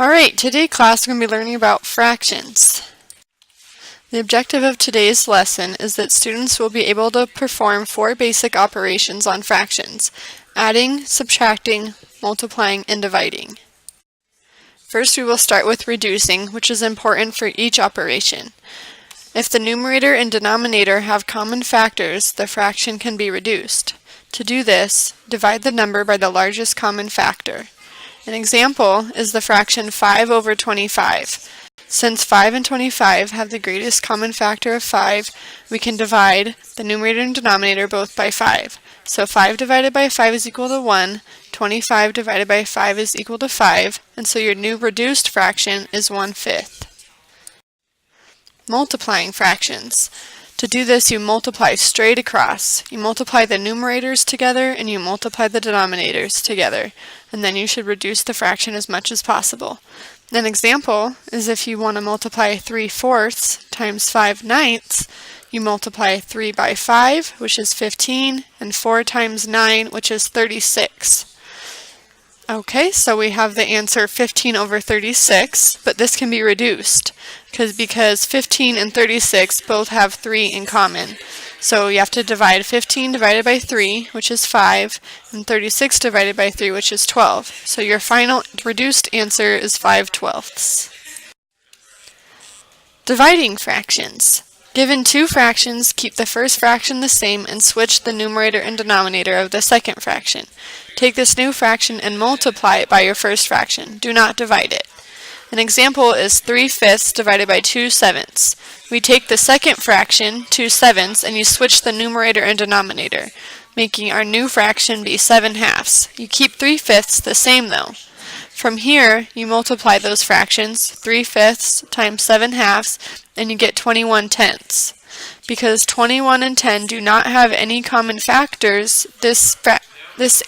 Alright, today class we're going to be learning about fractions. The objective of today's lesson is that students will be able to perform 4 basic operations on fractions: adding, subtracting, multiplying, and dividing. First, we will start with reducing, which is important for each operation. If the numerator and denominator have common factors, the fraction can be reduced. To do this, divide the number by the largest common factor. An example is the fraction 5 over 25. Since 5 and 25 have the greatest common factor of 5, we can divide the numerator and denominator both by 5. So 5 divided by 5 is equal to 1, 25 divided by 5 is equal to 5, and so your new reduced fraction is 1/5. Multiplying fractions. To do this, you multiply straight across. You multiply the numerators together and you multiply the denominators together, and then you should reduce the fraction as much as possible. An example is if you want to multiply 3/4 times 5/9, you multiply 3 by 5, which is 15, and 4 times 9, which is 36. Okay, so we have the answer 15 over 36, but this can be reduced because 15 and 36 both have 3 in common. So you have to divide 15 divided by 3, which is 5, and 36 divided by 3, which is 12. So your final reduced answer is 5/12. Dividing fractions. Given 2 fractions, keep the first fraction the same and switch the numerator and denominator of the second fraction. Take this new fraction and multiply it by your first fraction. Do not divide it. An example is 3/5 divided by 2/7. We take the second fraction, 2/7, and you switch the numerator and denominator, making our new fraction be 7/2. You keep 3/5 the same though. From here, you multiply those fractions, 3/5 times 7/2, and you get 21/10. Because 21 and 10 do not have any common factors, this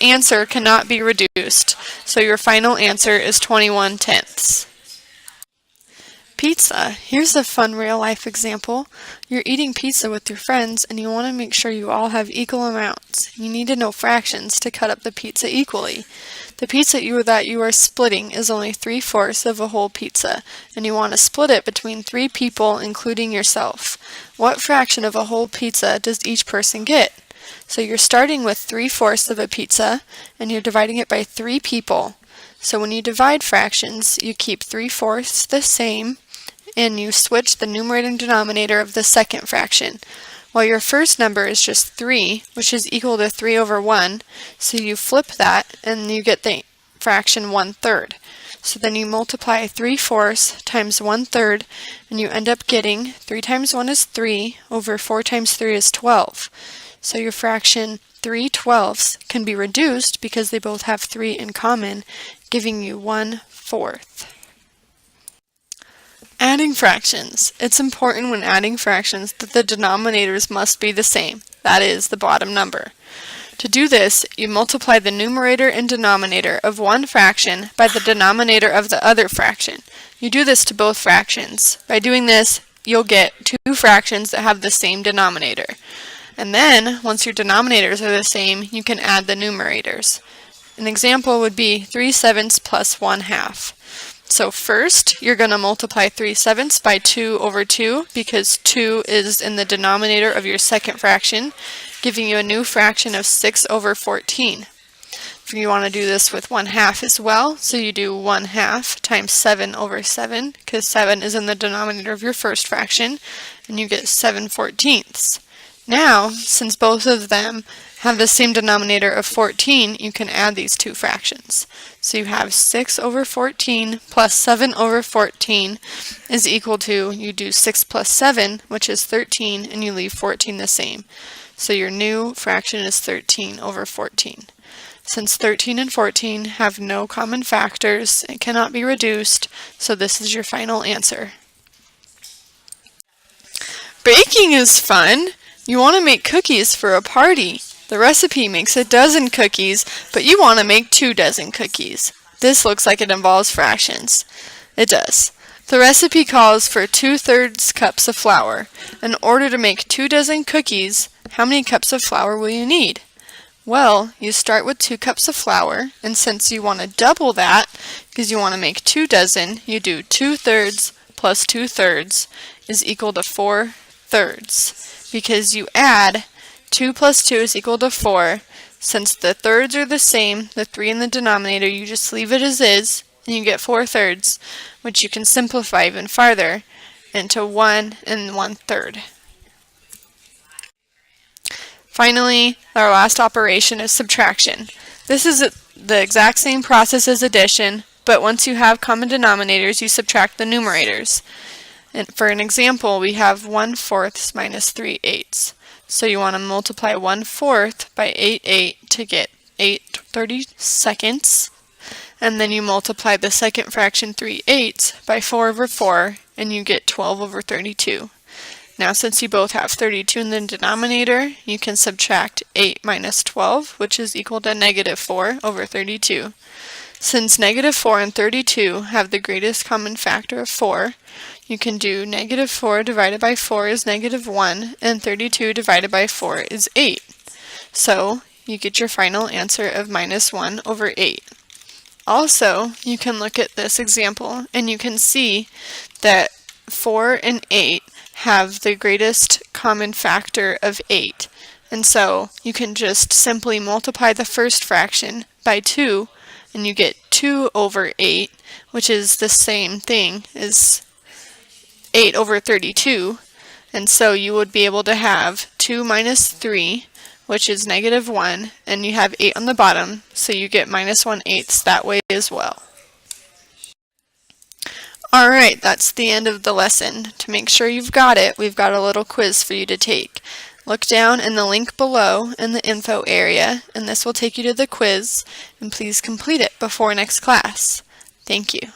answer cannot be reduced, so your final answer is 21/10. Pizza. Here's a fun real-life example. You're eating pizza with your friends and you want to make sure you all have equal amounts. You need to know fractions to cut up the pizza equally. The pizza that you are splitting is only 3/4 of a whole pizza, and you want to split it between 3 people, including yourself. What fraction of a whole pizza does each person get? So you're starting with 3/4 of a pizza, and you're dividing it by 3 people. So when you divide fractions, you keep 3/4 the same, and you switch the numerator and denominator of the second fraction. Well, your first number is just 3, which is equal to 3 over 1, so you flip that and you get the fraction 1/3. So then you multiply 3/4 times 1/3, and you end up getting 3 times 1 is 3, over 4 times 3 is 12. So your fraction 3/12 can be reduced because they both have 3 in common, giving you 1/4. Adding fractions. It's important when adding fractions that the denominators must be the same, that is, the bottom number. To do this, you multiply the numerator and denominator of one fraction by the denominator of the other fraction. You do this to both fractions. By doing this, you'll get 2 fractions that have the same denominator. And then, once your denominators are the same, you can add the numerators. An example would be 3/7 plus 1/2. So first, you're going to multiply 3/7 by 2 over 2 because 2 is in the denominator of your second fraction, giving you a new fraction of 6 over 14. If you want to do this with 1/2 as well, so you do 1/2 times 7 over 7, because 7 is in the denominator of your first fraction, and you get 7/14. Now, since both of them have the same denominator of 14, you can add these 2 fractions. So you have 6 over 14 plus 7 over 14 is equal to, you do 6 plus 7, which is 13, and you leave 14 the same. So your new fraction is 13 over 14. Since 13 and 14 have no common factors, it cannot be reduced, so this is your final answer. Baking is fun! You want to make cookies for a party. The recipe makes 12 cookies, but you want to make 24 cookies. This looks like it involves fractions. It does. The recipe calls for 2/3 cups of flour. In order to make 24 cookies, how many cups of flour will you need? Well, you start with 2 cups of flour, and since you want to double that, because you want to make 2 dozen, you do 2/3 plus 2/3 is equal to 4/3. Because you add 2 plus 2 is equal to 4. Since the thirds are the same, the 3 in the denominator, you just leave it as is, and you get 4/3, which you can simplify even farther into 1 1/3. Finally, our last operation is subtraction. This is the exact same process as addition, but once you have common denominators, you subtract the numerators. And for an example, we have 1/4 minus 3/8. So you want to multiply 1/4 by 8/8 to get 8/32, and then you multiply the second fraction 3/8 by 4/4, and you get 12/32. Now since you both have 32 in the denominator, you can subtract 8 minus 12, which is equal to -4/32. Since -4 and 32 have the greatest common factor of 4, you can do -4 divided by 4 is -1, and 32 divided by 4 is 8. So you get your final answer of -1/8. Also, you can look at this example and you can see that 4 and 8 have the greatest common factor of 8. And so you can just simply multiply the first fraction by 2 and you get 2/8, which is the same thing as 8/32. And so you would be able to have 2 minus 3, which is -1, and you have 8 on the bottom, so you get -1/8 that way as well. Alright, that's the end of the lesson. To make sure you've got it, we've got a little quiz for you to take. Look down in the link below in the info area, and this will take you to the quiz, and please complete it before next class. Thank you.